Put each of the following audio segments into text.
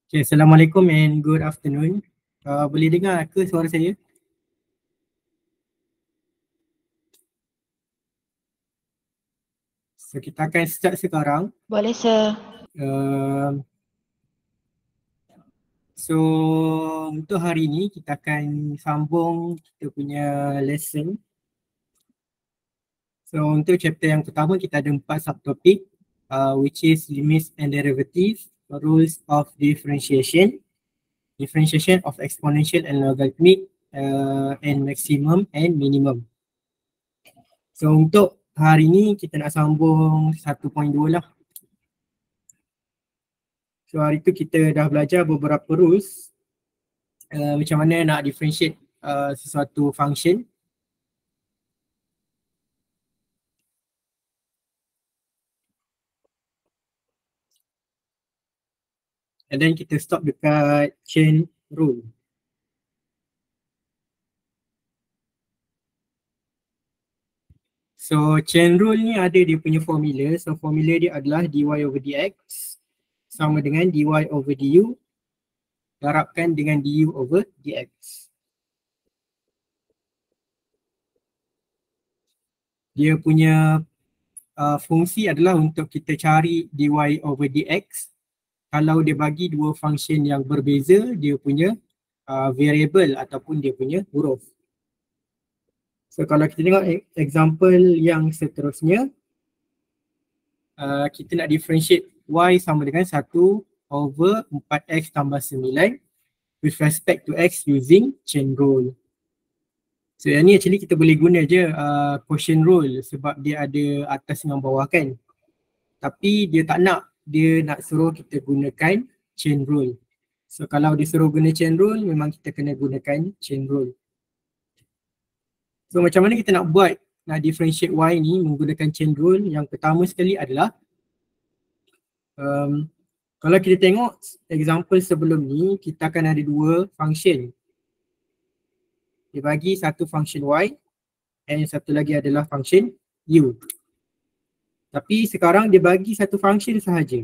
Okay, Assalamualaikum and good afternoon. Boleh dengar ke suara saya? So kita akan start sekarang. Boleh, sir. Uh, so untuk hari ini kita akan sambung kita punya lesson. So untuk chapter yang pertama kita ada 4 subtopik, which is limits and derivatives, rules of differentiation, differentiation of exponential and logarithmic, and maximum and minimum. So untuk hari ini kita nak sambung 1.2 lah. So hari tu kita dah belajar beberapa rules macam mana nak differentiate sesuatu function. And then kita stop dekat chain rule. So chain rule ni ada dia punya formula. So formula dia adalah dy over dx sama dengan dy over du darabkan dengan du over dx. Dia punya fungsi adalah untuk kita cari dy over dx kalau dia bagi dua function yang berbeza dia punya variable ataupun dia punya huruf. So kalau kita tengok example yang seterusnya, kita nak differentiate y sama dengan 1 over 4x tambah 9 with respect to x using chain rule. So yang ni actually kita boleh guna je quotient rule sebab dia ada atas dengan bawah kan. Tapi dia tak nak, dia nak suruh kita gunakan chain rule. So kalau disuruh guna chain rule, memang kita kena gunakan chain rule. So macam mana kita nak buat, nak differentiate y ni menggunakan chain rule? Yang pertama sekali adalah kalau kita tengok example sebelum ni, kita akan ada dua function. Dia bagi satu function y and satu lagi adalah function u. Tapi sekarang dia bagi satu function sahaja.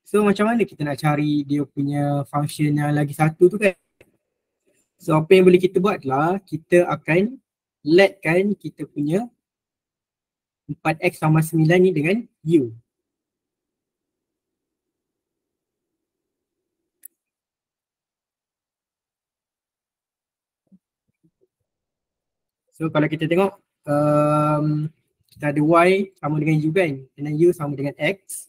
So macam mana kita nak cari dia punya function yang lagi satu tu kan? So apa yang boleh kita buat adalah kita akan letkan kita punya 4x tambah 9 ni dengan u. So kalau kita tengok kita ada y sama dengan u kan, dan u sama dengan x.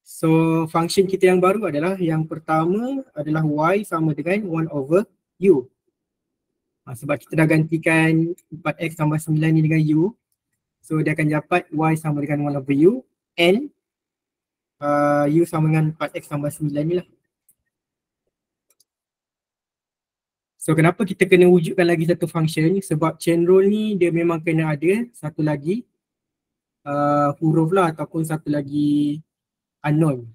So function kita yang baru adalah yang pertama adalah y sama dengan 1 over u. Sebab kita dah gantikan 4x tambah 9 ni dengan u, so dia akan dapat y sama dengan 1 over u and u sama dengan 4x tambah 9 ni lah. So kenapa kita kena wujudkan lagi satu function? Sebab chain rule ni dia memang kena ada satu lagi huruf lah ataupun satu lagi unknown.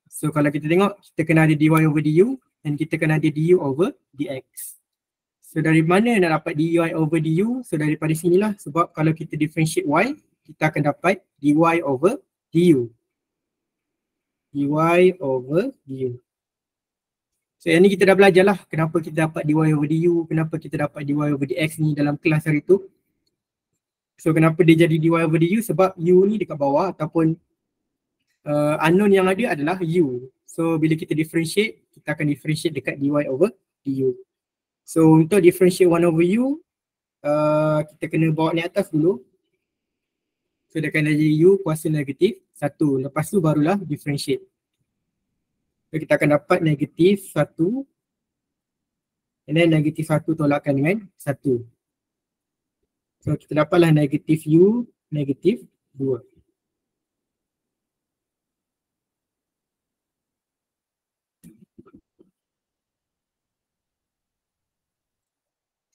So kalau kita tengok, kita kena ada dy over du dan kita kena ada du over dx. So dari mana nak dapat dy over du? So daripada sinilah, sebab kalau kita differentiate y, kita akan dapat dy over du. Dy over du. So yang ni kita dah belajar lah kenapa kita dapat dy over du, kenapa kita dapat dy over dx ni dalam kelas hari tu. So kenapa dia jadi dy over du? Sebab u ni dekat bawah ataupun unknown yang ada adalah u. So bila kita differentiate, kita akan differentiate dekat dy over du. So untuk differentiate 1 over u, kita kena bawa ni atas dulu. So dia akan jadi u kuasa negatif 1. Lepas tu barulah differentiate. So kita akan dapat negatif 1 and then negatif 1 tolakkan dengan 1. So kita dapatlah negatif u, negatif 2.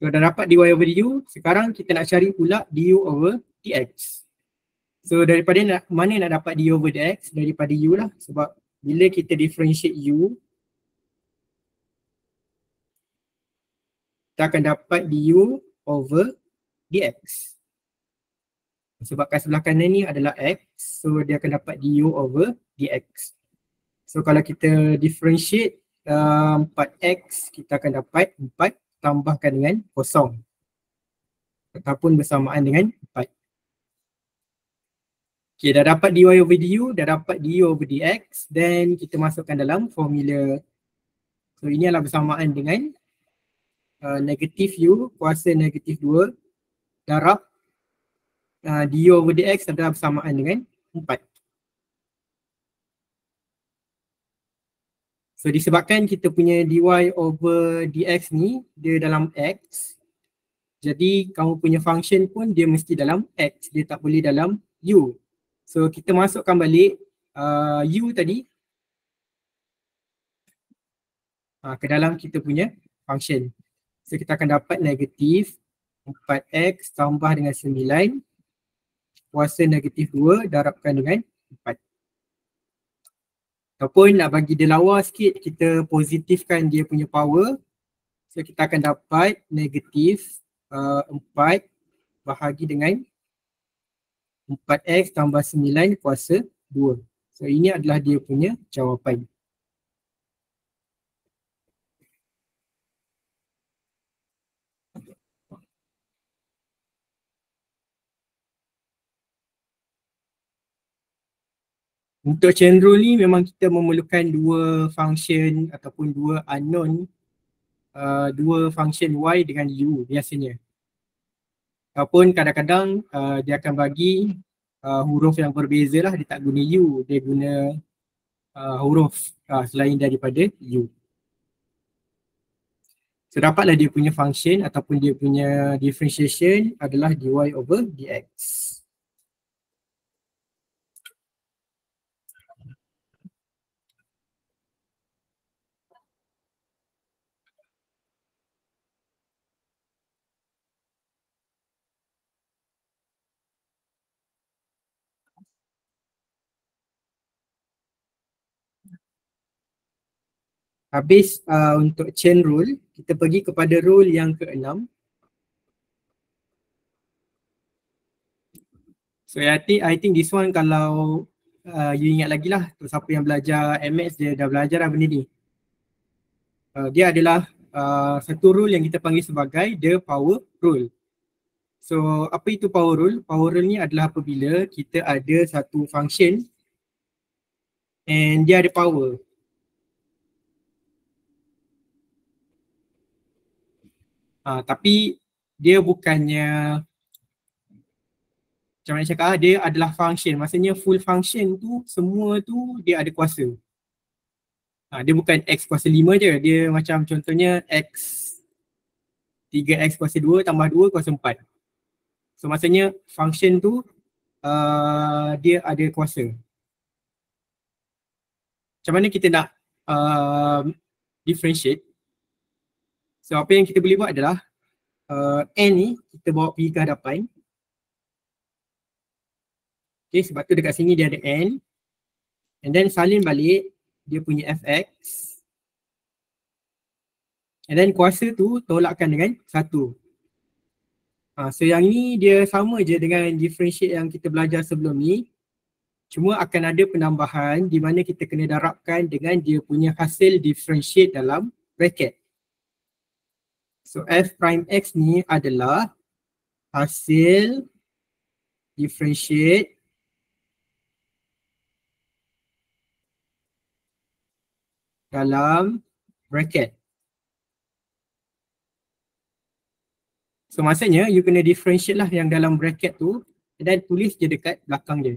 So dah dapat dy over du, sekarang kita nak cari pula du over dx. So daripada mana nak dapat du over dx? Daripada u lah, sebab bila kita differentiate u, kita akan dapat du over dx. Sebabkan sebelah kanan ni adalah X, so dia akan dapat du over dx. So kalau kita differentiate 4x, kita akan dapat 4 tambahkan dengan kosong ataupun bersamaan dengan 4. Okay, dah dapat dy over du, dah dapat du over dx, then kita masukkan dalam formula. So ini adalah bersamaan dengan negatif u kuasa negatif 2 darab du over dx adalah bersamaan dengan 4. So disebabkan kita punya dy over dx ni dia dalam x, jadi kamu punya function pun dia mesti dalam x, dia tak boleh dalam u. So kita masukkan balik u tadi ke dalam kita punya function. So kita akan dapat negatif 4x tambah dengan 9 kuasa negatif 2 darabkan dengan 4. Ataupun nak bagi dia lawa sikit, kita positifkan dia punya power. So kita akan dapat negatif 4 bahagi dengan 4x tambah 9 kuasa 2. So ini adalah dia punya jawapan. Untuk chain rule ni memang kita memerlukan dua function ataupun dua unknown, dua function y dengan u biasanya. Ataupun kadang-kadang dia akan bagi huruf yang berbeza lah, dia tak guna u, dia guna huruf selain daripada u. So dapatlah dia punya function ataupun dia punya differentiation adalah dy over dx. Habis untuk chain rule, kita pergi kepada rule yang ke-6. So I think this one kalau you ingat lagi lah, siapa yang belajar MX dia dah belajar lah benda ni. Dia adalah satu rule yang kita panggil sebagai the power rule. So apa itu power rule? Power rule ni adalah apabila kita ada satu function and dia ada power. Tapi dia bukannya, macam mana cakap, dia adalah function. Maksudnya full function tu, semua tu dia ada kuasa. Dia bukan x kuasa 5 je. Dia macam contohnya x 3x kuasa 2 tambah 2 kuasa 4. So maksudnya function tu dia ada kuasa. Macam mana kita nak differentiate? So apa yang kita boleh buat adalah n ni kita bawa pergi ke hadapan. Okay, sebab tu dekat sini dia ada n. And then salin balik dia punya fx. And then kuasa tu tolakkan dengan 1. So yang ni dia sama je dengan differentiate yang kita belajar sebelum ni. Cuma akan ada penambahan di mana kita kena darabkan dengan dia punya hasil differentiate dalam bracket. So f prime x ni adalah hasil differentiate dalam bracket. So maksudnya you kena differentiate lah yang dalam bracket tu dan tulis je dekat belakang dia.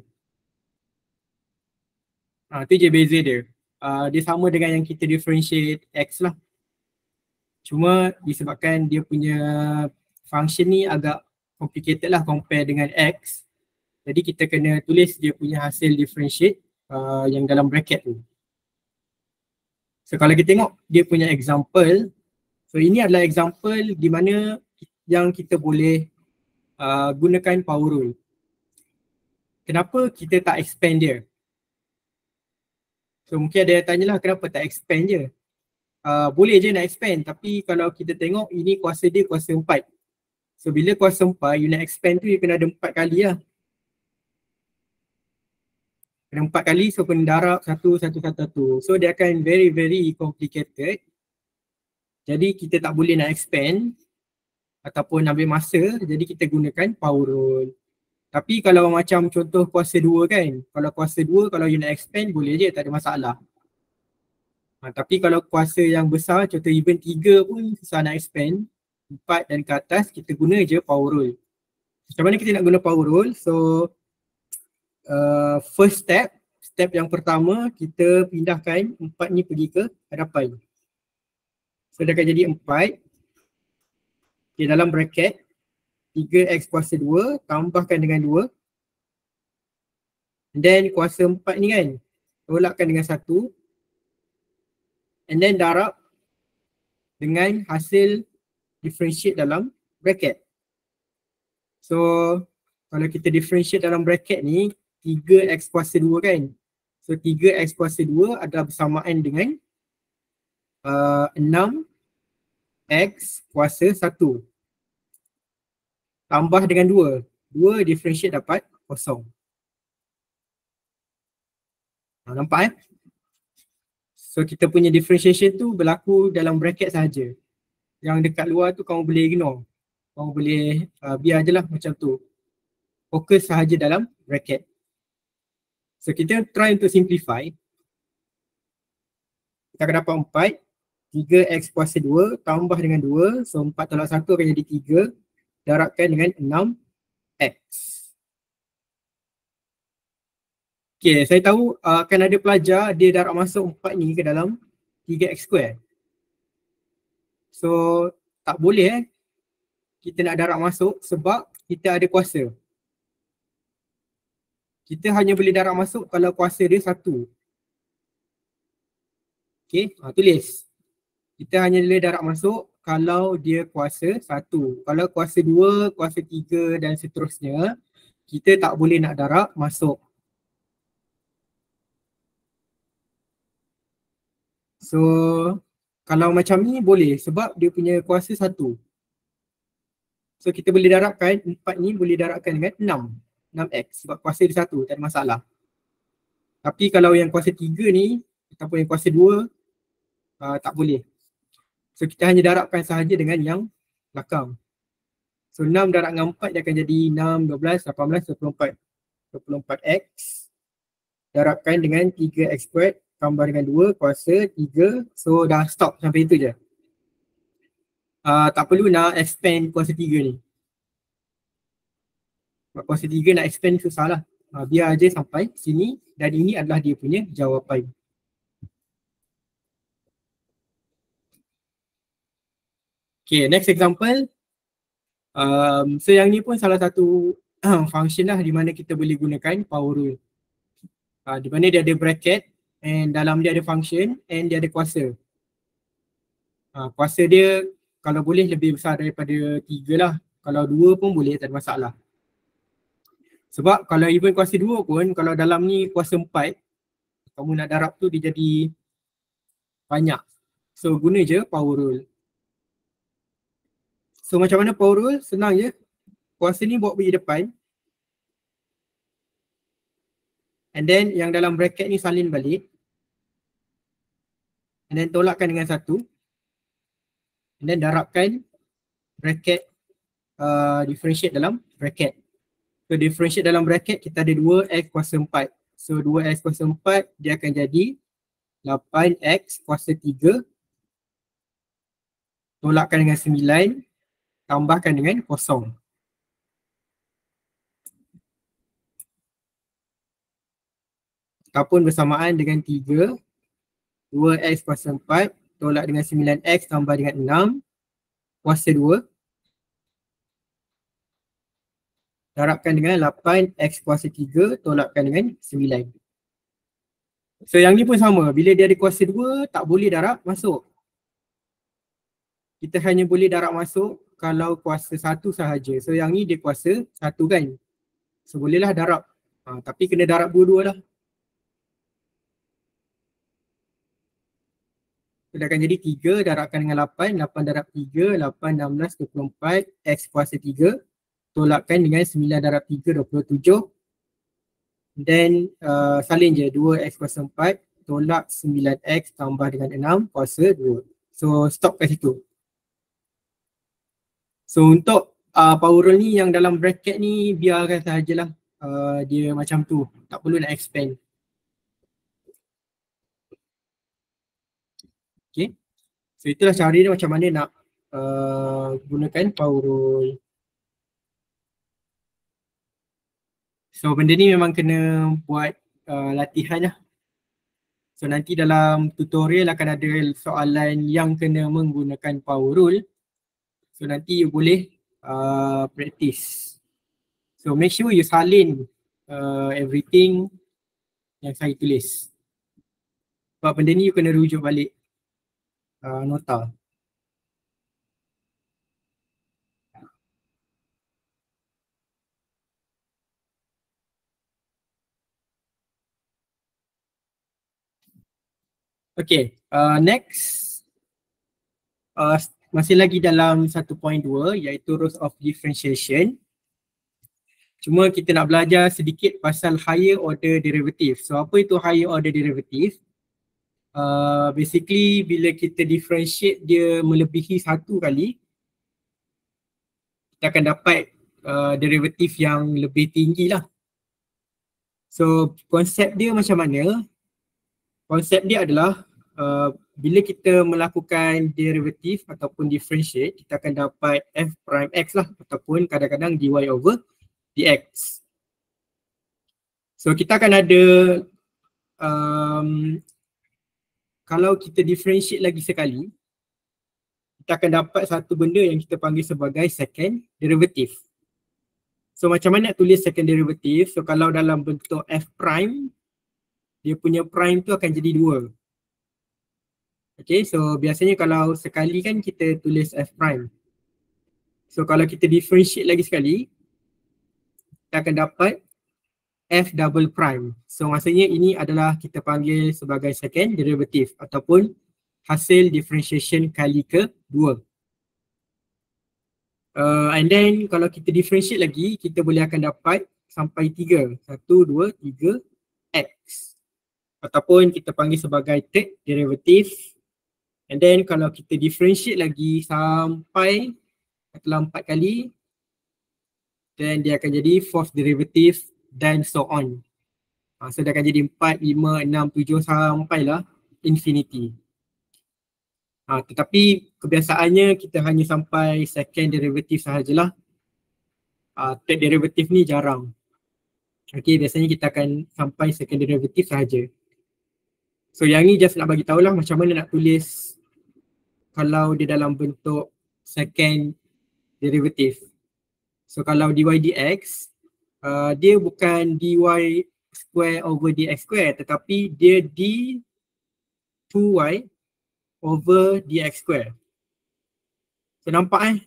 Tu je beza dia. Dia sama dengan yang kita differentiate x lah. Cuma disebabkan dia punya function ni agak complicated lah compare dengan x. Jadi kita kena tulis dia punya hasil differentiate yang dalam bracket tu. So kalau kita tengok dia punya example, so ini adalah example di mana yang kita boleh gunakan power rule. Kenapa kita tak expand dia? So mungkin ada yang tanyalah kenapa tak expand je? Boleh je nak expand, tapi kalau kita tengok ini kuasa dia kuasa 4. So bila kuasa 4, you nak expand tu you kena ada 4 kali lah. Kena 4 kali, so kena darab 1. So dia akan very complicated. Jadi kita tak boleh nak expand ataupun ambil masa, jadi kita gunakan power rule. Tapi kalau macam contoh kuasa 2 kan, kalau kuasa 2 kalau you nak expand boleh je, tak ada masalah. Tapi kalau kuasa yang besar, contoh even 3 pun susah nak expand, 4 dan ke atas kita guna je power rule. Macam mana kita nak guna power rule? So first step yang pertama kita pindahkan 4 ni pergi ke hadapan. So dia akan jadi 4. Okay, dalam bracket 3x kuasa 2 tambahkan dengan 2. And then kuasa 4 ni kan, tolakkan dengan 1. And then darab dengan hasil differentiate dalam bracket. So kalau kita differentiate dalam bracket ni 3x kuasa 2 kan. So 3x kuasa 2 adalah bersamaan dengan 6x kuasa 1 tambah dengan 2. 2 differentiate dapat kosong. Nampak So kita punya differentiation tu berlaku dalam bracket sahaja. Yang dekat luar tu kamu boleh ignore. Kamu boleh biar je lah macam tu. Fokus sahaja dalam bracket. So kita try untuk simplify. Kita akan dapat 4. 3x kuasa 2 tambah dengan 2. So 4 tolak 1 akan jadi 3. Darabkan dengan 6x. Okay, saya tahu akan ada pelajar dia darab masuk 4 ni ke dalam 3x square. So tak boleh kita nak darab masuk sebab kita ada kuasa. Kita hanya boleh darab masuk kalau kuasa dia 1. Okay, tulis. Kita hanya boleh darab masuk kalau dia kuasa 1. Kalau kuasa 2, kuasa 3 dan seterusnya, kita tak boleh nak darab masuk. So, kalau macam ni boleh sebab dia punya kuasa 1. So, kita boleh darabkan 4 ni boleh darabkan dengan 6x sebab kuasa dia 1, tak ada masalah. Tapi kalau yang kuasa 3 ni ataupun yang kuasa 2, tak boleh. So kita hanya darabkan sahaja dengan yang belakang. So 6 darab dengan 4 dia akan jadi 6, 12, 18, 24. 24x darabkan dengan 3x squared tambah dengan 2 kuasa 3. So dah stop sampai itu je. Tak perlu nak expand kuasa 3 ni. Kuasa 3 nak expand susah lah. Biar aja sampai sini dan ini adalah dia punya jawapan. Okay, next example. So yang ni pun salah satu function lah di mana kita boleh gunakan power rule. Di mana dia ada bracket and dalam dia ada function and dia ada kuasa. Kuasa dia kalau boleh lebih besar daripada 3 lah. Kalau 2 pun boleh, tak ada masalah. Sebab kalau even kuasa 2 pun, kalau dalam ni kuasa 4, kamu nak darab tu dia jadi banyak. So guna je power rule. So macam mana power rule? Senang je. Kuasa ni bawa pergi depan. And then yang dalam bracket ni salin balik. And then tolakkan dengan 1. And then darabkan bracket differentiate dalam bracket. So differentiate dalam bracket kita ada 2x kuasa 4. So 2x kuasa 4 dia akan jadi 8x kuasa 3. Tolakkan dengan 9. Tambahkan dengan 0. Ataupun bersamaan dengan 3. 2x kuasa 4. Tolak dengan 9x tambah dengan 6. Kuasa 2. Darabkan dengan 8x kuasa 3. Tolakkan dengan 9. So yang ni pun sama. Bila dia ada kuasa 2, tak boleh darab masuk. Kita hanya boleh darab masuk kalau kuasa 1 sahaja. So yang ni dia kuasa 1 kan. So bolehlah darab. Tapi kena darab dua-dua lah. So dia akan jadi 3 darabkan dengan 8. 8 darab 3. 8, 16, 24. X kuasa 3. Tolakkan dengan 9 darab 3, 27. Then salin je 2x kuasa 4 tolak 9x tambah dengan 6 kuasa 2. So stop kat situ. So untuk power rule ni yang dalam bracket ni biarkan sahajalah dia macam tu. Tak perlu nak expand. Okay. So itulah cara dia macam mana nak gunakan power rule. So benda ni memang kena buat latihan lah. So nanti dalam tutorial akan ada soalan yang kena menggunakan power rule. So nanti you boleh practice. So make sure you salin everything yang saya tulis. Sebab benda ni you kena rujuk balik nota. Okay, next masih lagi dalam 1.2 iaitu rules of differentiation. Cuma kita nak belajar sedikit pasal higher order derivative. So apa itu higher order derivative? Basically bila kita differentiate dia melebihi satu kali, kita akan dapat derivatif yang lebih tinggi lah. So konsep dia macam mana? Konsep dia adalah bila kita melakukan derivatif ataupun differentiate, kita akan dapat f prime x lah ataupun kadang-kadang dy over dx. So kita akan ada kalau kita differentiate lagi sekali, kita akan dapat satu benda yang kita panggil sebagai second derivative. So macam mana nak tulis second derivative? So kalau dalam bentuk f prime, dia punya prime tu akan jadi 2. Okay, so biasanya kalau sekali kan kita tulis f prime. So kalau kita differentiate lagi sekali, kita akan dapat f double prime. So maksudnya ini adalah kita panggil sebagai second derivative ataupun hasil differentiation kali ke-2. And then kalau kita differentiate lagi, kita boleh akan dapat sampai 3. 1, 2, 3 x. Ataupun kita panggil sebagai third derivative. And then kalau kita differentiate lagi sampai dalam 4 kali, then dia akan jadi fourth derivative dan so on. So dia akan jadi 4, 5, 6, 7 sampailah infinity. Tetapi kebiasaannya kita hanya sampai second derivative sahajalah. Third derivative ni jarang. Okay, biasanya kita akan sampai second derivative sahaja. So yang ni just nak bagi tahulah macam mana nak tulis kalau dia dalam bentuk second derivative. So kalau dy dx, dia bukan dy square over dx square tetapi dia d 2y over dx square. So nampak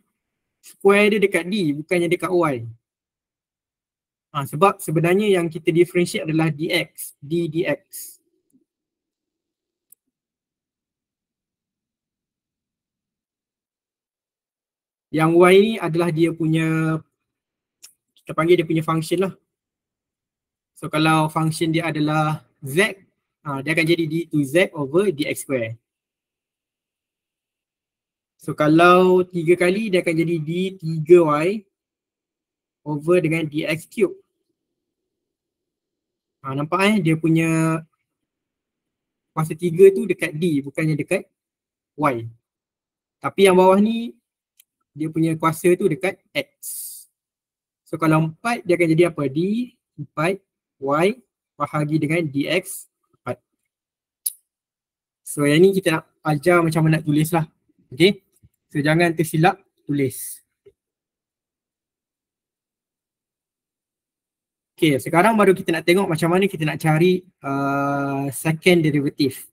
square dia dekat d bukannya dekat y. Sebab sebenarnya yang kita differentiate adalah dx, d dx. Yang y ni adalah dia punya, kita panggil dia punya function lah. So kalau function dia adalah z, dia akan jadi d2z over dx square. So kalau 3 kali dia akan jadi d3y over dengan dx cube. Nampak dia punya kuasa 3 tu dekat d bukannya dekat y. Tapi yang bawah ni dia punya kuasa tu dekat x. So kalau 4 dia akan jadi apa? D 4y bahagi dengan dx 4. So yang ni kita nak ajar macam mana nak tulis lah. Okay. So jangan tersilap tulis. Okay, sekarang baru kita nak tengok macam mana kita nak cari second derivative.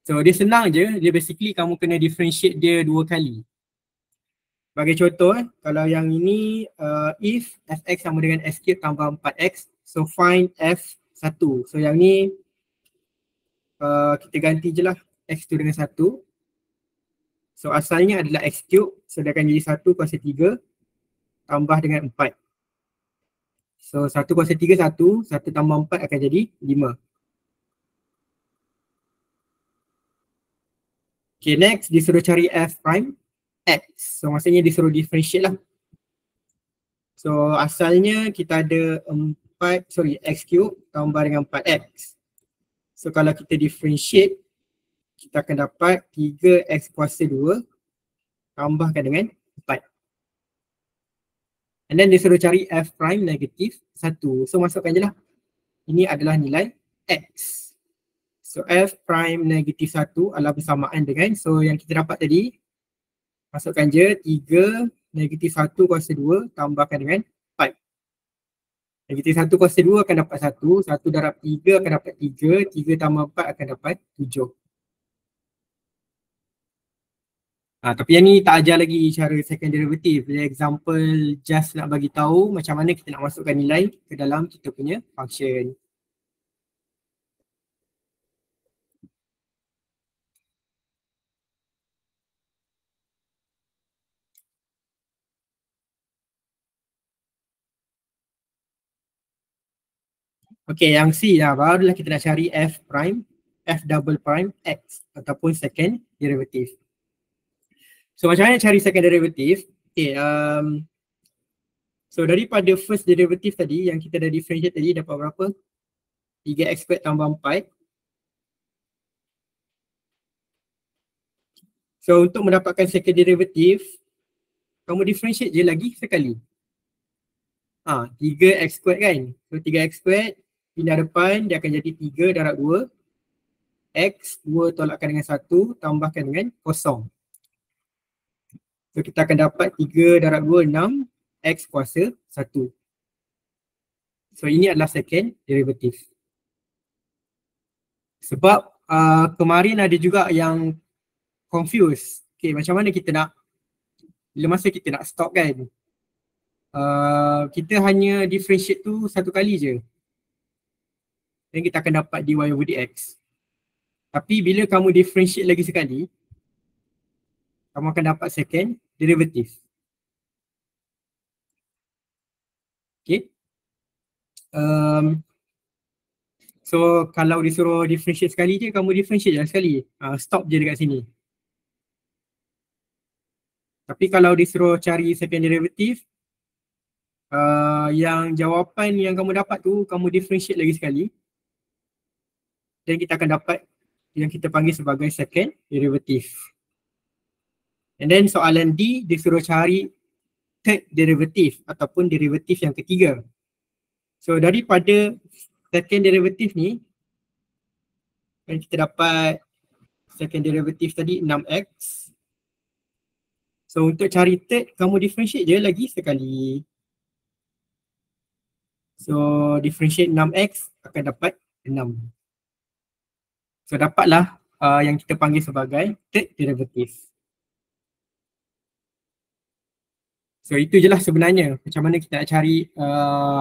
So dia senang je, dia basically kamu kena differentiate dia 2 kali. Bagi contoh, kalau yang ini if fx sama dengan s cube tambah 4x, so find f1. So yang ni kita ganti je lah x tu dengan 1. So asalnya adalah x cube, so dia akan jadi 1 kuasa 3 tambah dengan 4. So 1 kuasa 3 1, 1 tambah 4 akan jadi 5. Okay, next disuruh cari f prime x. So maksudnya disuruh differentiate lah. So asalnya kita ada x cube tambah dengan 4x. So kalau kita differentiate, kita akan dapat 3x kuasa 2 tambahkan dengan 4. And then disuruh cari f prime negatif 1. So masukkan je lah. Ini adalah nilai x. So f prime negatif 1 adalah bersamaan dengan, so yang kita dapat tadi, masukkan je 3 negatif 1 kuasa 2 tambahkan dengan 4. Negatif 1 kuasa 2 akan dapat 1, 1 darab 3 akan dapat 3, 3 tambah 4 akan dapat 7. Tapi yang ni tak ajar lagi cara second derivative. Jadi example just nak bagi tahu macam mana kita nak masukkan nilai ke dalam kita punya function. Okay, yang C dah, barulah kita nak cari f prime, f double prime x ataupun second derivative. So macam mana cari second derivative? Okay, so daripada first derivative tadi yang kita dah differentiate tadi dapat berapa? 3x squared tambah 4. So untuk mendapatkan second derivative, kamu differentiate je lagi sekali. 3x squared kan? So 3x squared pindah depan, dia akan jadi 3 darab 2. X, 2 tolakkan dengan 1, tambahkan dengan kosong. So kita akan dapat 3 darab 2, 6. X kuasa 1. So ini adalah second derivative. Sebab kemarin ada juga yang confused. Okay, macam mana kita nak, bila masa kita nak stop kan, kita hanya differentiate tu satu kali je. Dan kita akan dapat dy over dx. Tapi bila kamu differentiate lagi sekali, kamu akan dapat second derivative. Okay. So kalau disuruh differentiate sekali je, kamu differentiate je sekali. Stop je dekat sini. Tapi kalau disuruh cari second derivative, yang jawapan yang kamu dapat tu, kamu differentiate lagi sekali. Dan kita akan dapat yang kita panggil sebagai second derivative. And then soalan D disuruh cari third derivative ataupun derivatif yang ketiga. So daripada second derivative ni, kan kita dapat second derivative tadi 6x. So untuk cari third, kamu differentiate je lagi sekali. So differentiate 6x akan dapat 6. So dapatlah yang kita panggil sebagai third derivative. So itu je lah sebenarnya macam mana kita nak cari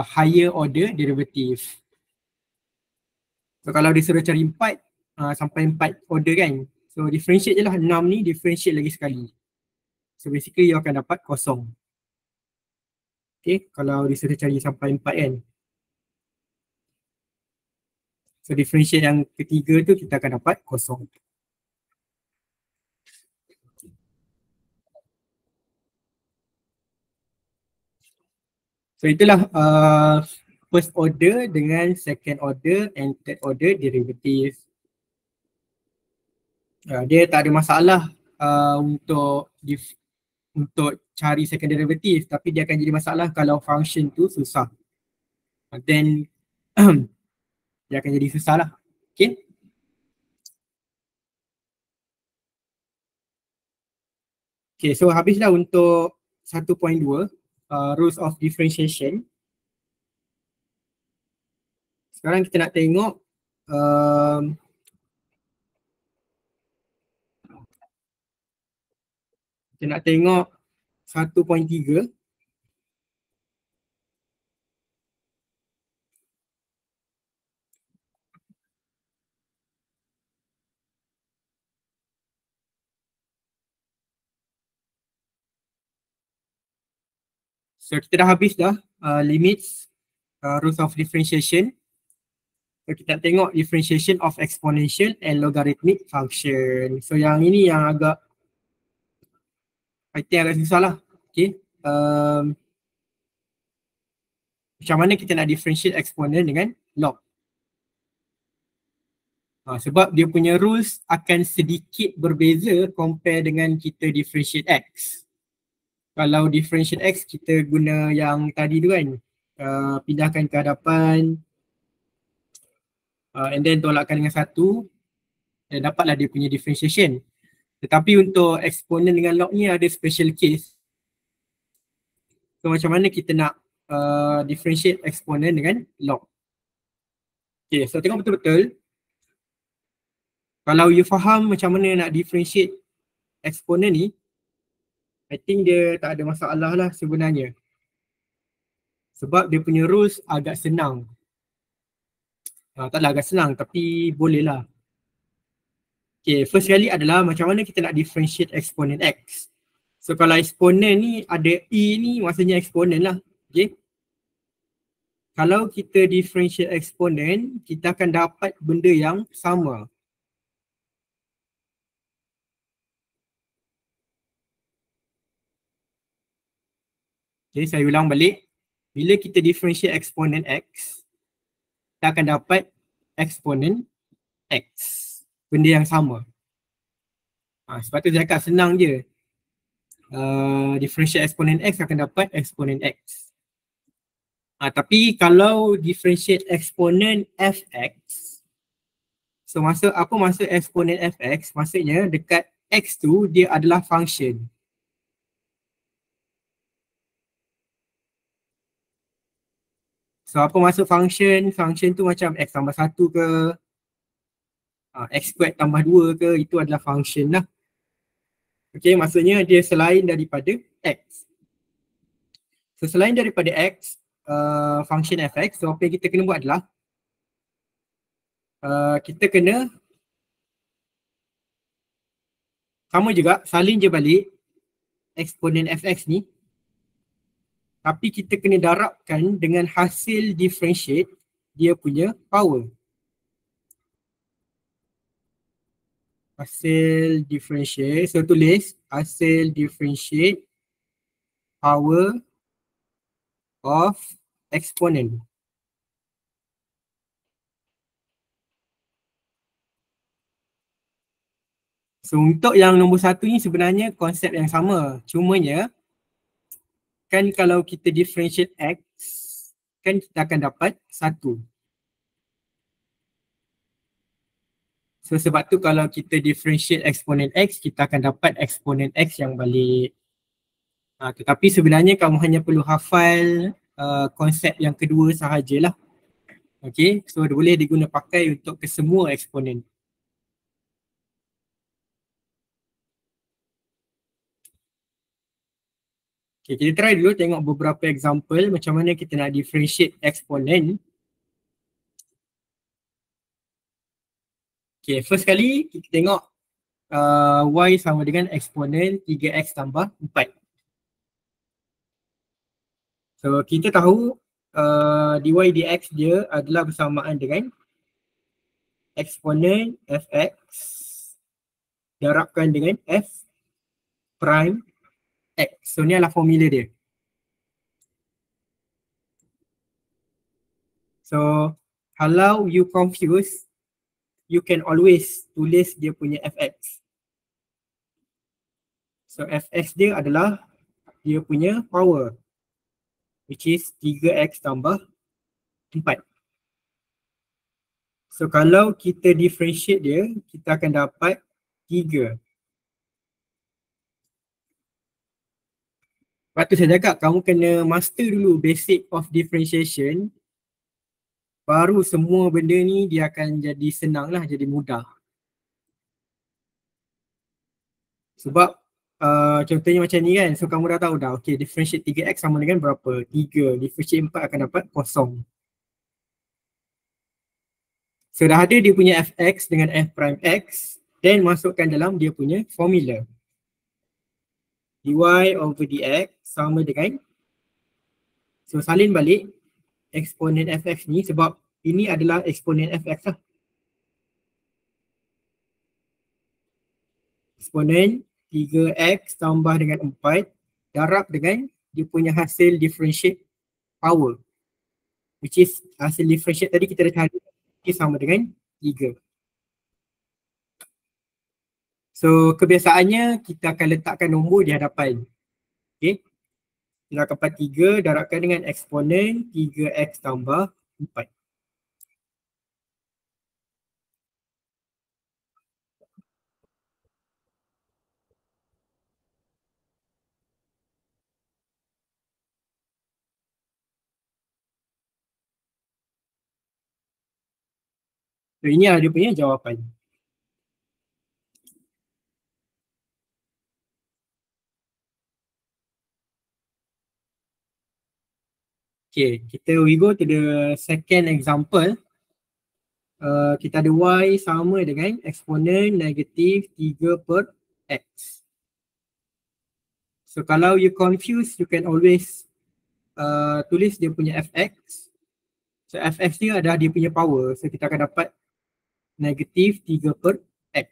higher order derivative. So kalau disuruh cari 4 sampai 4 order kan, so differentiate je lah 6 ni, differentiate lagi sekali. So basically you akan dapat kosong. Okay, kalau disuruh cari sampai 4 kan. So differentiate yang ketiga tu kita akan dapat kosong. So itulah first order dengan second order and third order derivative. Dia tak ada masalah untuk cari second derivative, tapi dia akan jadi masalah kalau function tu susah. Then dia akan jadi susah lah. Okay. Okay, so habislah untuk 1.2 rules of differentiation. Sekarang kita nak tengok kita nak tengok 1.3. So kita dah habis dah limits rules of differentiation. So kita tengok differentiation of exponential and logarithmic function. So yang ini yang agak I think agak susah lah. Okay. Macam mana kita nak differentiate exponent dengan log. Sebab dia punya rules akan sedikit berbeza compare dengan kita differentiate x. Kalau differentiate x kita guna yang tadi tu kan, pindahkan ke hadapan and then tolakkan dengan 1 dan dapatlah dia punya differentiation. Tetapi untuk exponent dengan log ni ada special case. So macam mana kita nak differentiate exponent dengan log. Okay, so tengok betul-betul. Kalau you faham macam mana nak differentiate exponent ni, I think dia tak ada masalah lah sebenarnya. Sebab dia punya rules agak senang. Taklah agak senang tapi boleh lah. Okay, first kali adalah macam mana kita nak differentiate exponent x. So kalau exponent ni ada e ni maksudnya exponent lah. Okay. Kalau kita differentiate exponent, kita akan dapat benda yang sama. Okay, saya ulang balik. Bila kita differentiate exponent x, kita akan dapat exponent x. Benda yang sama. Sebab tu saya cakap senang je. Differentiate exponent x akan dapat exponent x. Tapi kalau differentiate exponent fx, so apa maksud exponent fx? Maksudnya dekat x tu dia adalah function. So apa maksud function? Function tu macam x tambah 1 ke, x squared tambah 2 ke, itu adalah function lah. Okay, maksudnya dia selain daripada x. So selain daripada x, function fx, so apa yang kita kena buat adalah kita kena sama juga salin je balik eksponen fx ni, tapi kita kena darabkan dengan hasil differentiate dia punya power. Hasil differentiate, so tulis hasil differentiate power of exponent. So untuk yang nombor 1 ni sebenarnya konsep yang sama, cumanya kan kalau kita differentiate x, kan kita akan dapat 1. So sebab tu kalau kita differentiate eksponen x, kita akan dapat eksponen x yang balik. Tetapi sebenarnya kamu hanya perlu hafal konsep yang kedua sahajalah. Okay, so dia boleh diguna pakai untuk kesemua eksponen. Okay, kita try dulu tengok beberapa example macam mana kita nak differentiate eksponen. Okay, first kali kita tengok y sama dengan eksponen 3x tambah 4. So kita tahu dy dx dia adalah bersamaan dengan eksponen fx darabkan dengan f prime x. So ni adalah formula dia. So kalau you confuse, you can always tulis dia punya fx. So fx dia adalah dia punya power, which is 3x tambah 4. So kalau kita differentiate dia, kita akan dapat 3. Lepas tu saya cakap kamu kena master dulu basic of differentiation. Baru semua benda ni dia akan jadi senang lah, jadi mudah. Sebab contohnya macam ni kan, so kamu dah tahu dah, okay, differentiate 3x sama dengan berapa? 3, differentiate 4 akan dapat 0. So dah ada dia punya fx dengan f prime x, then masukkan dalam dia punya formula. Dy over dx sama dengan, so salin balik, eksponen fx ni sebab ini adalah eksponen fx lah. Eksponen 3x tambah dengan 4 darab dengan dia punya hasil differentiate power, which is hasil differentiate tadi kita dah cari sama dengan 3. So kebiasaannya kita akan letakkan nombor di hadapan. Okay. Kita akan dapat 3 darabkan dengan eksponen 3x tambah 4. So ini adalah dia punya jawapan. Okay, we go to the second example. Kita ada y sama dengan eksponen negatif 3 per x. So kalau you confused, you can always tulis dia punya fx. So fx ni adalah dia punya power. So kita akan dapat negatif 3 per x.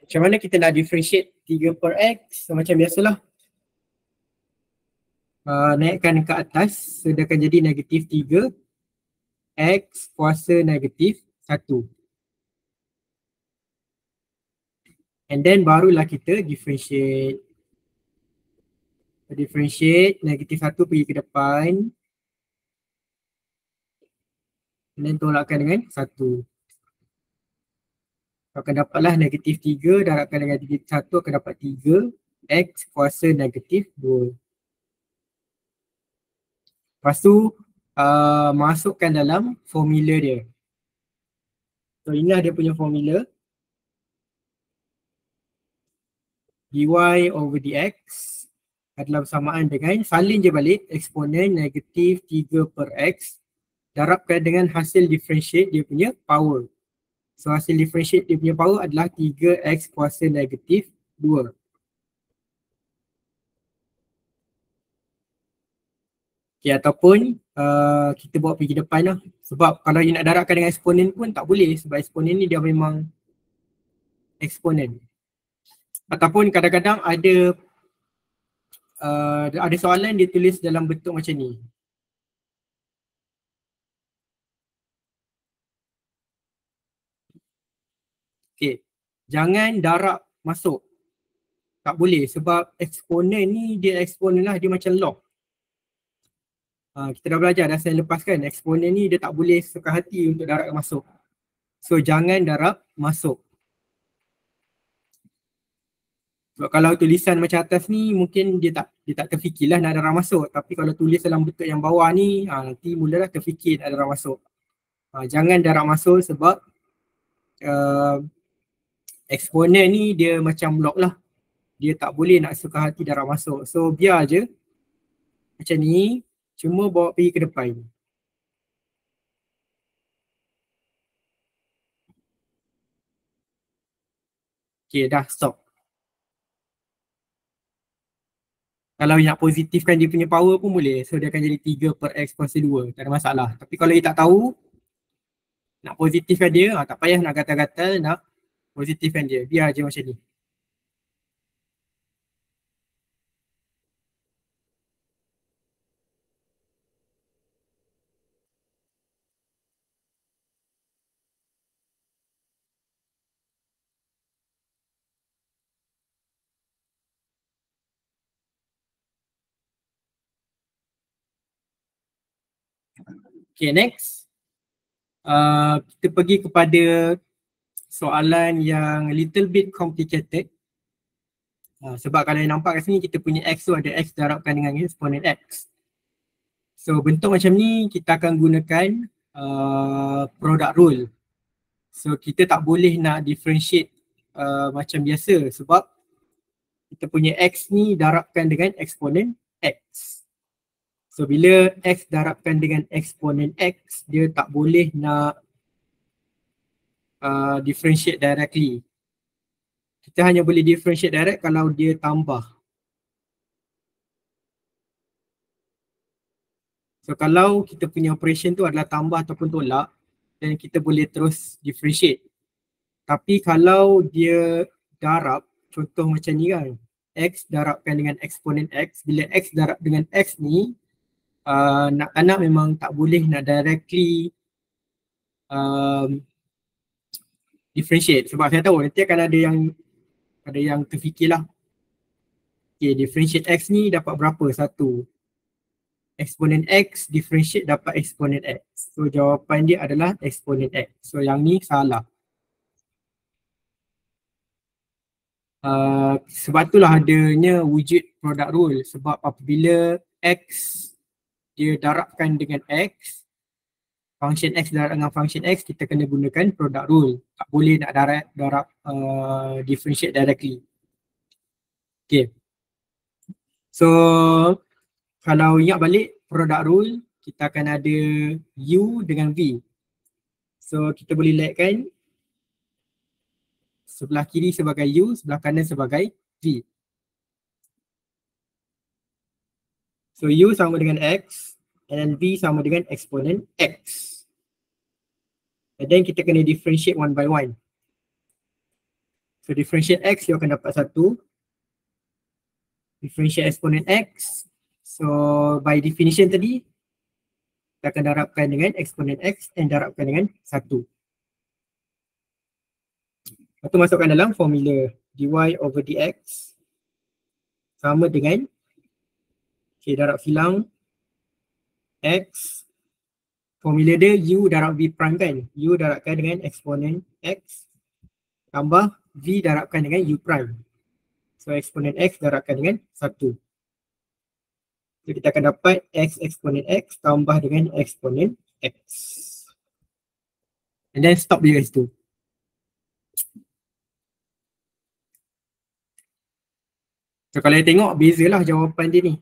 Macam mana kita nak differentiate 3 per x? So macam biasalah. Naikkan ke atas, so dia akan jadi negatif 3 x kuasa negatif 1. And then barulah kita differentiate. Differentiate negatif 1 pergi ke depan. And then tolakkan dengan 1. Akan dapatlah negatif 3 darabkan dengan negatif 1 akan dapat 3 x kuasa negatif 2. Lepas tu masukkan dalam formula dia. So inilah dia punya formula. Dy over dx adalah bersamaan dengan salin je balik eksponen negatif 3 per x darabkan dengan hasil differentiate dia punya power. So hasil differentiate dia punya power adalah 3x kuasa negatif 2. Okay, ataupun kita bawa pergi depan lah. Sebab kalau you nak darabkan dengan eksponen pun tak boleh sebab eksponen ni dia memang eksponen. Ataupun kadang-kadang ada soalan dia tulis dalam bentuk macam ni. Okay, jangan darab masuk. Tak boleh sebab eksponen ni dia eksponen lah, dia macam log. Kita dah belajar dah saya lepaskan eksponen ni dia tak boleh suka hati untuk darab masuk. So jangan darab masuk. Sebab kalau tulisan macam atas ni mungkin dia tak terfikirlah nak darab masuk. Tapi kalau tulis dalam bentuk yang bawah ni nanti mulalah terfikir nak darab masuk. Jangan darab masuk sebab eksponen ni dia macam blok lah. Dia tak boleh nak suka hati darab masuk. So biar je macam ni. Cuma bawa pergi ke depan. Okay, dah stop. Kalau nak positifkan dia punya power pun boleh. So dia akan jadi 3 per x kuasa 2. Tak ada masalah. Tapi kalau you tak tahu, nak positifkan dia, tak payah nak gatal-gatal nak positifkan dia. Biar je macam ni. Okay, next. Kita pergi kepada soalan yang little bit complicated. Sebab kalau yang nampak kat sini kita punya x tu ada x darabkan dengan eksponen x. So bentuk macam ni kita akan gunakan product rule. So kita tak boleh nak differentiate macam biasa sebab kita punya x ni darabkan dengan eksponen x. So bila x darabkan dengan eksponen x, dia tak boleh nak differentiate directly. Kita hanya boleh differentiate direct kalau dia tambah. So kalau kita punya operation tu adalah tambah ataupun tolak, then kita boleh terus differentiate. Tapi kalau dia darab, contoh macam ni kan, X darabkan dengan eksponen X, bila X darab dengan X ni, nak memang tak boleh nak directly differentiate. Sebab saya tahu nanti akan ada yang terfikirlah. Okay, differentiate X ni dapat berapa? 1. Eksponen X differentiate dapat eksponen X. So jawapan dia adalah eksponen X. So yang ni salah. Sebab itulah adanya wujud product rule. Sebab apabila X dia darabkan dengan X, function X darab dengan function X, kita kena gunakan product rule. Tak boleh nak darab differentiate directly. Okay. So kalau ingat balik product rule, kita akan ada U dengan V. So kita boleh letkan sebelah kiri sebagai U, sebelah kanan sebagai V. So U sama dengan X and V sama dengan eksponen X. And then kita kena differentiate one by one. So differentiate X, you akan dapat 1. Differentiate eksponen X. So by definition tadi, kita akan darabkan dengan eksponen X and darabkan dengan 1. Lepas tu masukkan dalam formula dy over dx sama dengan, okay, darab silang X, formula dia U darab V prime kan, U darabkan dengan eksponen X tambah V darabkan dengan U prime. So eksponen X darabkan dengan 1. So kita akan dapat X eksponen X tambah dengan eksponen X. And then stop dia kat situ. So kalau you tengok bezalah jawapan dia ni.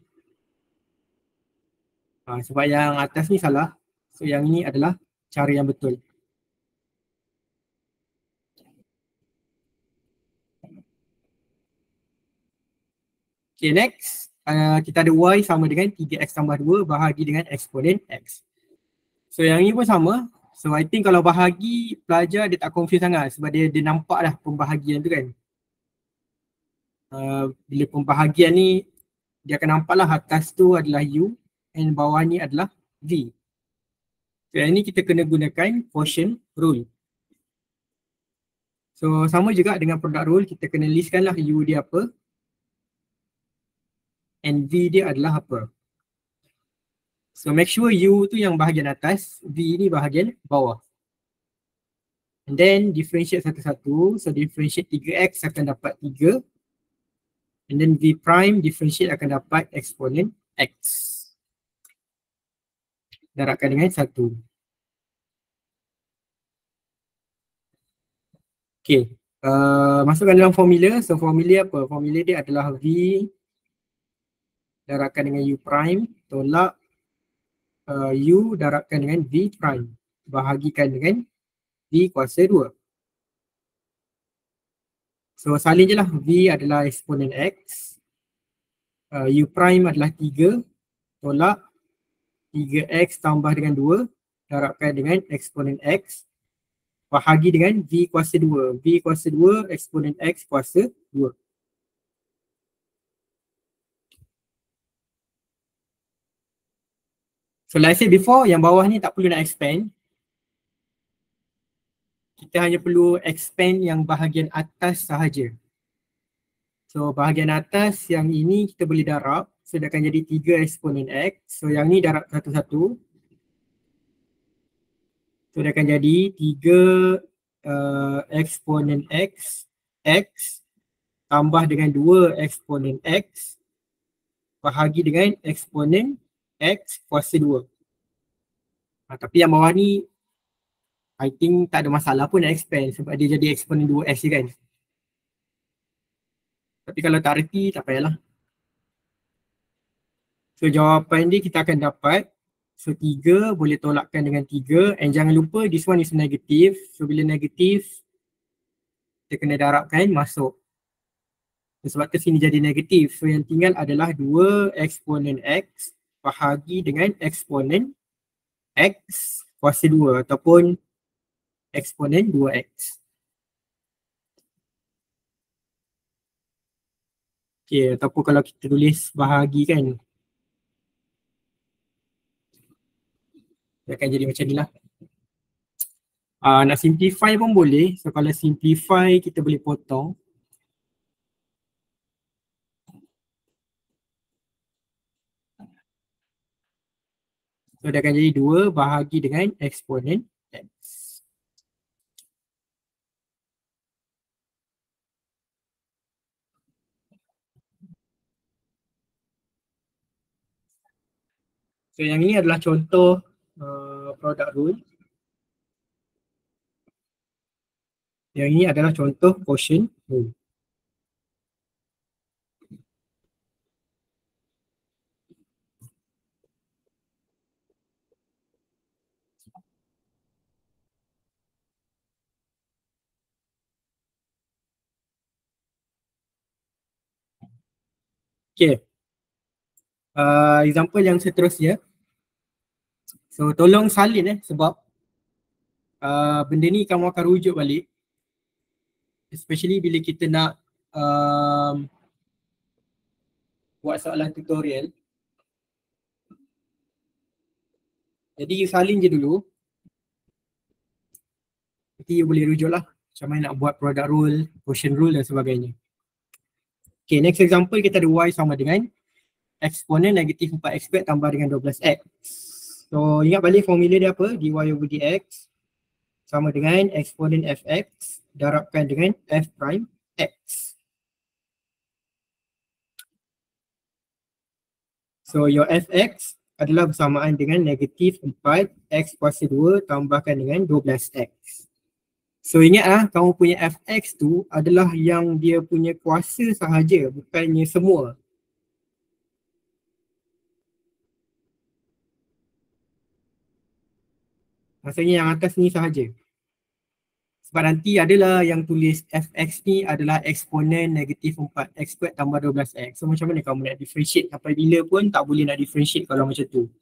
Sebab yang atas ni salah. So yang ini adalah cara yang betul. Okay, next. Kita ada Y sama dengan 3X tambah 2 bahagi dengan eksponen X. So yang ini pun sama. So I think kalau bahagi, pelajar dia tak confuse sangat sebab dia nampak dah pembahagian tu kan. Bila pembahagian ni, dia akan nampak lah atas tu adalah U and bawah ni adalah V. So yang ni kita kena gunakan quotient rule. So sama juga dengan product rule, kita kena listkan lah U dia apa and V dia adalah apa. So make sure U tu yang bahagian atas, V ni bahagian bawah. And then differentiate satu-satu. So differentiate 3X akan dapat 3. And then V prime differentiate akan dapat eksponen X. Darabkan dengan 1. Okay. Masukkan dalam formula. So formula apa? Formula dia adalah V darabkan dengan U prime tolak U darabkan dengan V prime bahagikan dengan V kuasa 2. So salin je lah. V adalah eksponen X. U prime adalah 3 tolak 3X tambah dengan 2 darabkan dengan eksponen X bahagi dengan V kuasa 2. V kuasa 2 eksponen X kuasa 2. So like I said before, yang bawah ni tak perlu nak expand. Kita hanya perlu expand yang bahagian atas sahaja. So bahagian atas yang ini kita boleh darab. So dia akan jadi 3 eksponen X. So yang ni darab satu-satu. So dia akan jadi 3 eksponen X tambah dengan 2 eksponen X bahagi dengan eksponen X kuasa 2. Tapi yang bawah ni I think tak ada masalah pun nak expand sebab dia jadi eksponen 2x je kan. Tapi kalau tak reti tak payahlah. So jawapan dia kita akan dapat, so 3 boleh tolakkan dengan 3 and jangan lupa this one is negative. So bila negatif kita kena darabkan masuk. So, sebab tu sini jadi negatif. So yang tinggal adalah 2 eksponen X bahagi dengan eksponen X kuasa 2 ataupun eksponen 2X. Okay, ataupun kalau kita tulis bahagi kan, dia akan jadi macam ni lah. Nak simplify pun boleh. So kalau simplify kita boleh potong. So dia akan jadi 2 bahagi dengan eksponen X. So yang ini adalah contoh product rule. Yang ini adalah contoh quotient rule. Okay. Example yang seterusnya. So tolong salin sebab benda ni kamu akan rujuk balik. Especially bila kita nak buat soalan tutorial. Jadi you salin je dulu. Nanti you boleh rujuk lah macam mana nak buat product rule, quotient rule dan sebagainya. Okay, next example kita ada y sama dengan eksponen negatif 4x² tambah dengan 12x. So ingat balik formula dia apa? dy over dx sama dengan eksponen fx darabkan dengan f prime x. So your fx adalah bersamaan dengan negatif 4x kuasa 2 tambahkan dengan 12x. So ingat kamu punya fx tu adalah yang dia punya kuasa sahaja, bukannya semua. Maksudnya yang atas ni sahaja. Sebab nanti adalah yang tulis fx ni adalah eksponen negatif 4x² tambah 12x. So macam mana kamu nak differentiate? Sampai bila pun tak boleh nak differentiate kalau macam tu.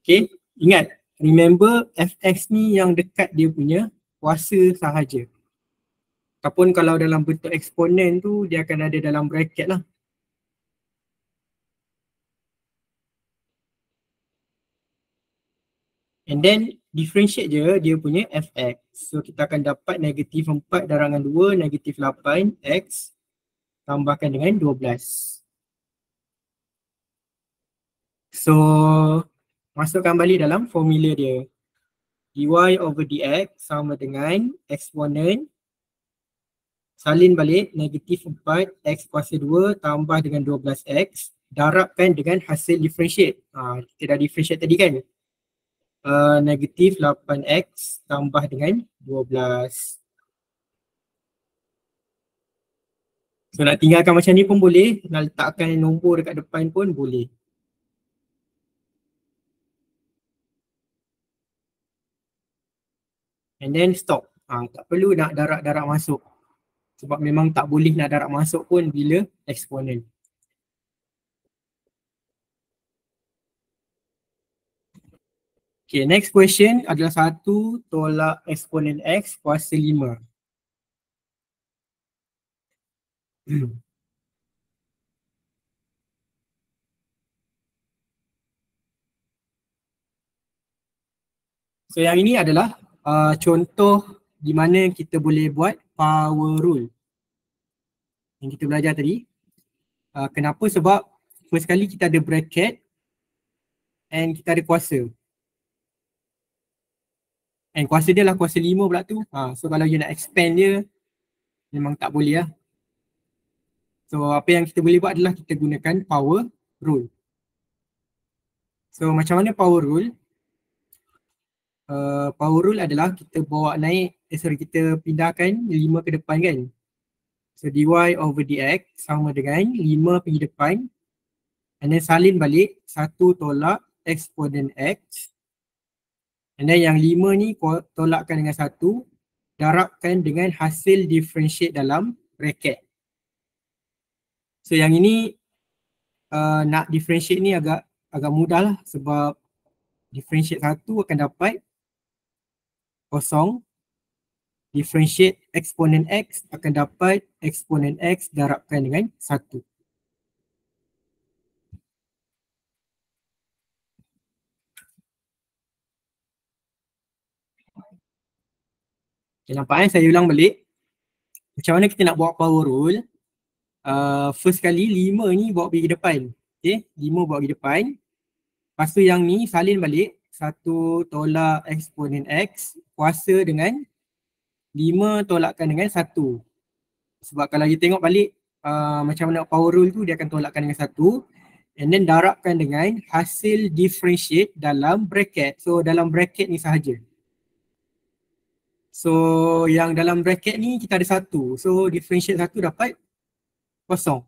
Okay, ingat. Remember fx ni yang dekat dia punya kuasa sahaja. Ataupun kalau dalam bentuk eksponen tu dia akan ada dalam bracket lah. And then differentiate je dia punya fx. So kita akan dapat negatif 4 darab dengan 2, negatif 8x tambahkan dengan 12. So masukkan balik dalam formula dia. Dy over dx sama dengan eksponen, salin balik negatif 4x kuasa 2 tambah dengan 12x darabkan dengan hasil differentiate. Kita dah differentiate tadi kan. Negatif 8x tambah dengan 12. So nak tinggalkan macam ni pun boleh, nak letakkan nombor dekat depan pun boleh. And then stop. Tak perlu nak darab-darab masuk. Sebab memang tak boleh nak darab masuk pun bila eksponen. Okay, next question adalah 1 tolak eksponen x kuasa 5. So yang ini adalah contoh di mana kita boleh buat power rule yang kita belajar tadi. Kenapa? Sebab first kali kita ada bracket and kita ada kuasa. And kuasa dia lah kuasa 5 pula tu. So kalau you nak expand dia, memang tak boleh lah. So apa yang kita boleh buat adalah kita gunakan power rule. So macam mana power rule? Power rule adalah kita bawa naik, kita pindahkan 5 ke depan kan. So dy over dx sama dengan 5 pergi depan. And then salin balik 1 tolak eksponen x. And then yang 5 ni tolakkan dengan 1, darabkan dengan hasil differentiate dalam bracket. So yang ini nak differentiate ni agak mudah lah sebab differentiate 1 akan dapat kosong, differentiate eksponen X akan dapat eksponen X darabkan dengan 1. Okay, nampak saya ulang balik. Macam mana kita nak buat power rule? First kali 5 ni bawa pergi depan. Okay, 5 bawa pergi depan. Lepas tu yang ni salin balik. 1 tolak eksponen X kuasa dengan 5 tolakkan dengan 1. Sebab kalau you tengok balik macam mana power rule tu, dia akan tolakkan dengan 1 and then darabkan dengan hasil differentiate dalam bracket. So dalam bracket ni sahaja. So yang dalam bracket ni kita ada 1. So differentiate 1 dapat kosong.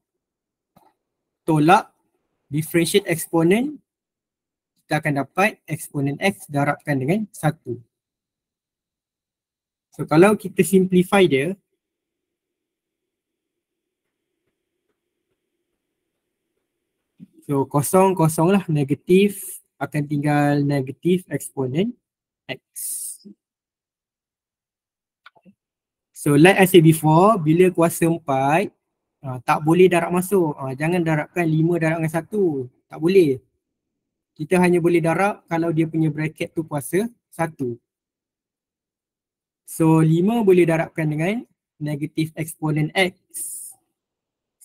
Tolak differentiate eksponen, kita akan dapat eksponen X darabkan dengan 1. So kalau kita simplify dia, so kosong lah, negatif akan tinggal negatif eksponen X. So like I said before, bila kuasa 4, tak boleh darab masuk. Jangan darabkan 5 darab dengan 1. Tak boleh. Kita hanya boleh darab kalau dia punya bracket tu kuasa 1. So 5 boleh darabkan dengan negatif eksponen X.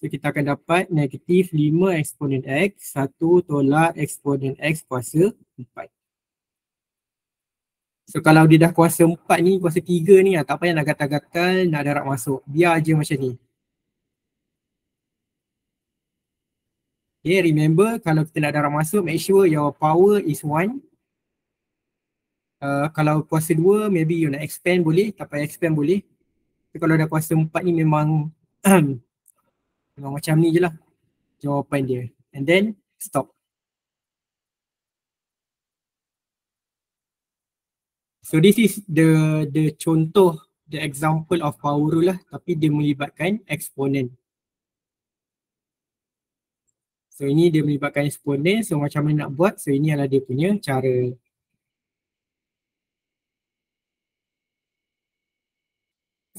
So kita akan dapat negatif 5 eksponen X, 1 tolak eksponen X kuasa 4. So kalau dia dah kuasa 4 ni, kuasa 3 ni, tak payah nak gatal-gatal nak darab masuk. Biar je macam ni. Okay, remember kalau kita nak darab masuk, make sure your power is 1. Kalau kuasa 2, maybe you nak expand boleh, tak payah expand boleh. Tapi kalau dah kuasa 4 ni memang memang macam ni je lah jawapan dia. And then stop. So this is the contoh, the example of power rule lah, tapi dia melibatkan eksponen. So ini dia melibatkan eksponen, so macam mana nak buat, so ini adalah dia punya cara.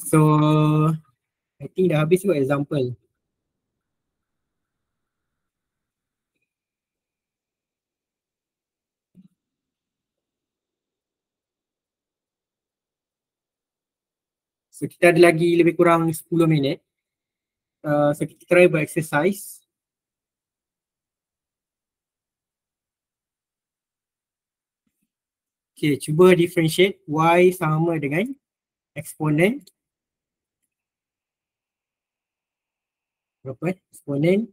So I think dah habis kot example. So kita ada lagi lebih kurang 10 minit. So kita try buat exercise. Okay, cuba differentiate Y sama dengan eksponen. Berapa? Eksponen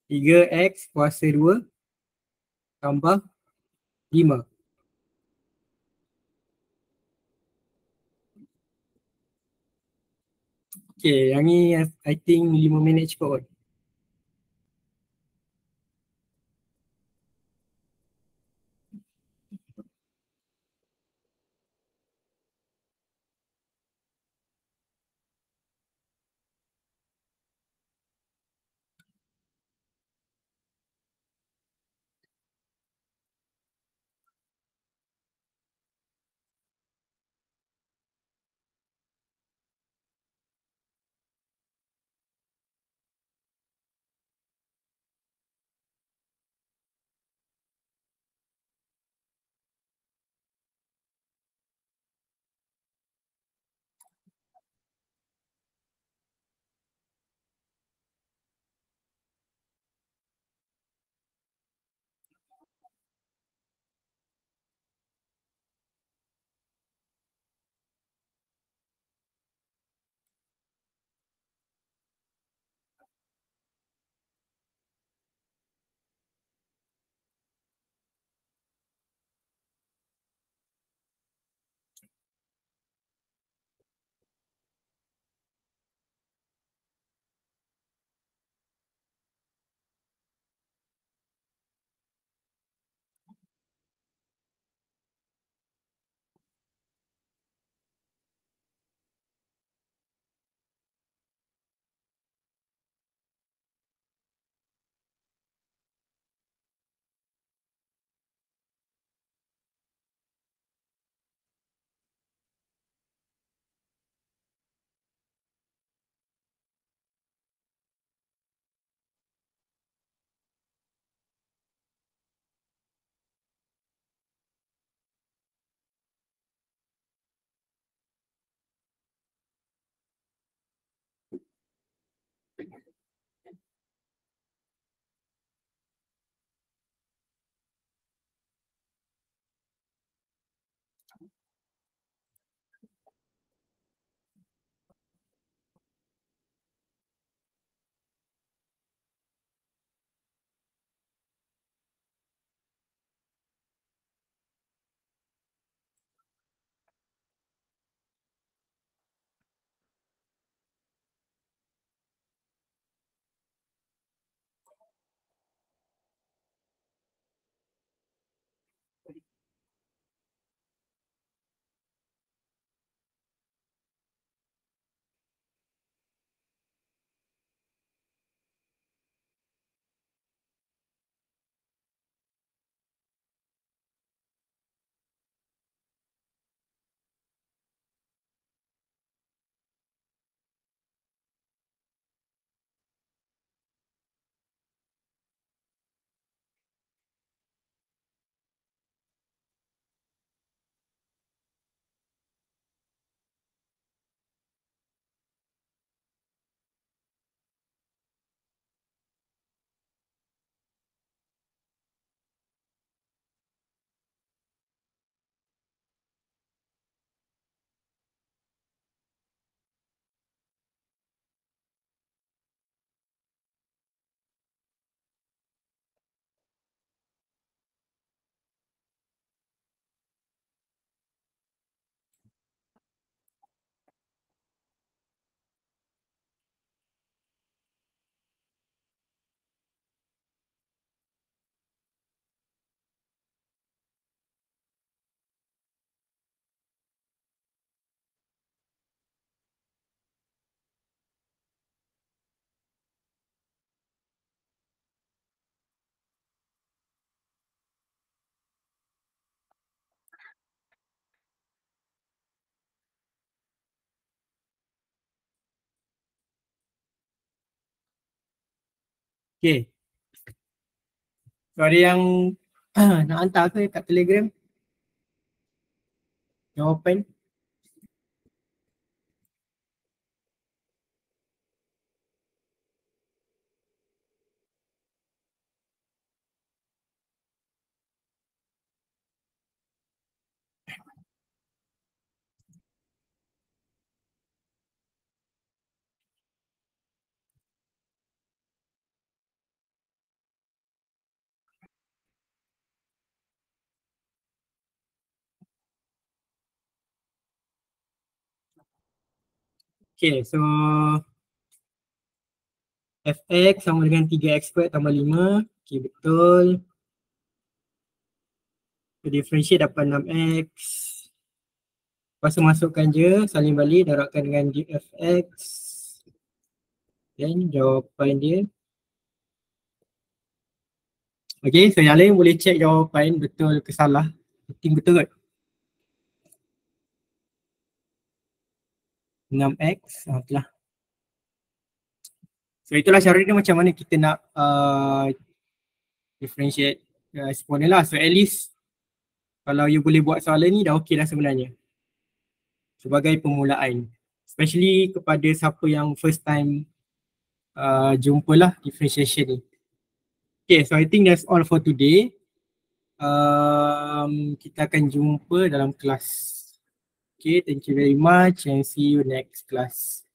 3X kuasa 2 tambah 5. Okay, yang ni I think 5 minit cukup. Okay. So ada yang nak hantar ke kat Telegram? Jawapan? Okay, so fx sama dengan 3x² tambah 5. Okay, betul. So, differentiate dapat 6x. Lepas tu masukkan je, salin balik, darabkan dengan dfx. Dan jawapan dia. Okay, so yang lain boleh check jawapan betul ke salah. Penting betul kot. 6x, itulah. So itulah cara dia macam mana kita nak differentiate exponent lah. So at least kalau you boleh buat soalan ni dah okey dah sebenarnya. Sebagai permulaan. Especially kepada siapa yang first time jumpa lah differentiation ni. Okay, so I think that's all for today. Kita akan jumpa dalam kelas. Okay, thank you very much and see you next class.